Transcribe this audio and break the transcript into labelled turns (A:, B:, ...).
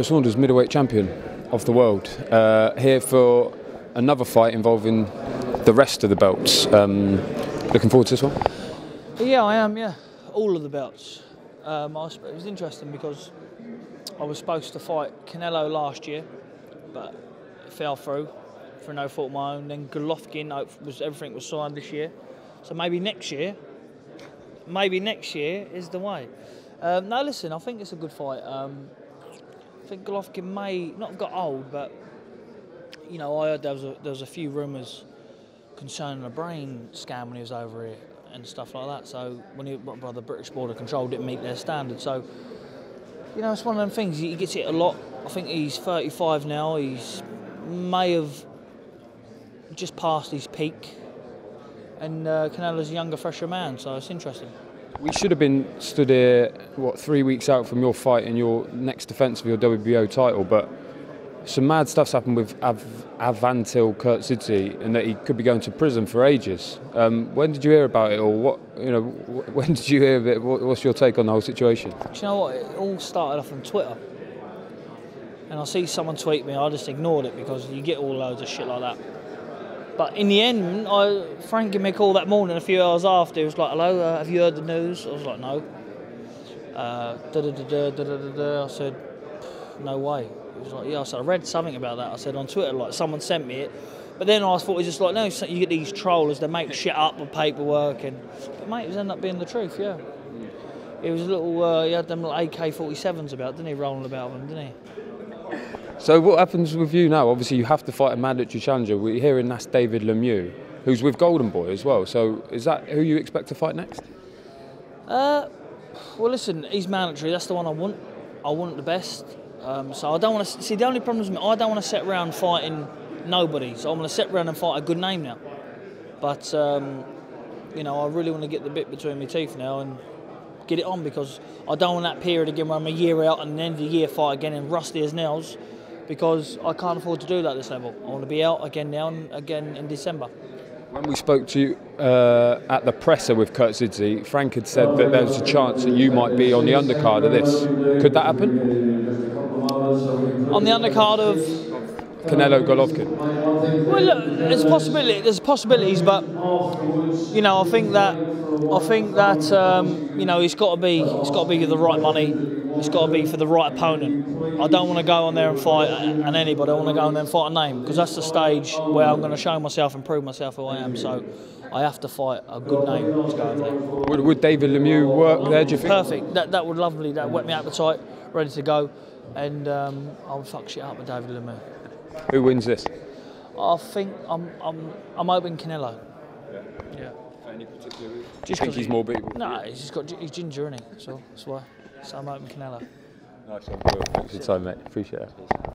A: Saunders, middleweight champion of the world, here for another fight involving the rest of the belts. Looking forward to this one?
B: Yeah, I am, yeah. All of the belts. It was interesting because I was supposed to fight Canelo last year, but it fell through for no fault of my own. Then GOLOVKIN, everything was signed this year. So maybe next year is the way. No, listen, I think it's a good fight. I think GOLOVKIN may not have got old, but you know, I heard there was a few rumours concerning a brain scam when he was over here and stuff like that. So when by the British Border Control didn't meet their standards. So you know, it's one of them things. He gets hit a lot. I think he's 35 now. He's may have just passed his peak, and Canelo's a younger, fresher man. So it's interesting.
A: We should have been stood here, what, 3 weeks out from your fight and your next defence of your WBO title, but some mad stuff's happened with Avantil Khurtsidze, and that he could be going to prison for ages. When did you hear about it, or what? You know, when did you hear of it? What's your take on the whole situation?
B: Do you know what? It all started off on Twitter, and I see someone tweet me. I just ignored it because you get all loads of shit like that. But in the end, Frank gave me a call that morning, a few hours after. He was like, "Hello, have you heard the news?" I was like, "No." I said, "No way." He was like, "Yeah." I said, "I read something about that." I said, "On Twitter, like someone sent me it." But then I thought it was just like, no, you get these trollers, they make shit up with paperwork, but mate, it was ended up being the truth, yeah. It was a little, he had them little AK-47s about, didn't he, rolling about them, didn't he?
A: So what happens with you now? Obviously you have to fight a mandatory challenger. We're hearing that's David Lemieux, who's with Golden Boy as well. So is that who you expect to fight next?
B: Well listen, he's mandatory, that's the one I want. I want the best. So I don't want to, see the only problem is I don't want to sit around fighting nobody. So I'm going to sit around and fight a good name now. But, you know, I really want to get the bit between my teeth now and get it on, because I don't want that period again where I'm a year out and then the year fight again and rusty as nails, because I can't afford to do that at this level. I want to be out again now and again in December. When
A: we spoke to you at the presser with Khurtsidze, Frank had said that there was a chance that you might be on the undercard of this. Could that happen?
B: On the undercard of
A: Canelo Golovkin?
B: Well, look, there's possibilities, but you know, I think that you know, it's got to be the right money. It's got to be for the right opponent. I don't want to go on there and fight anybody. I want to go on there and fight a name, because that's the stage where I'm going to show myself and prove myself who I am. So I have to fight a good name to go over there.
A: Would David Lemieux work there, do you think?
B: Perfect. That would lovely. That whet my appetite, ready to go, and I would fuck shit up with David Lemieux.
A: Who wins this?
B: I think I'm hoping Canelo. Yeah.
A: Any particular reason? Do you
B: Just
A: think he's more beatable?
B: No, he's ginger, isn't he? So that's why. So I'm hoping Canelo.
A: Nice one. Thanks for your time, mate. Appreciate it.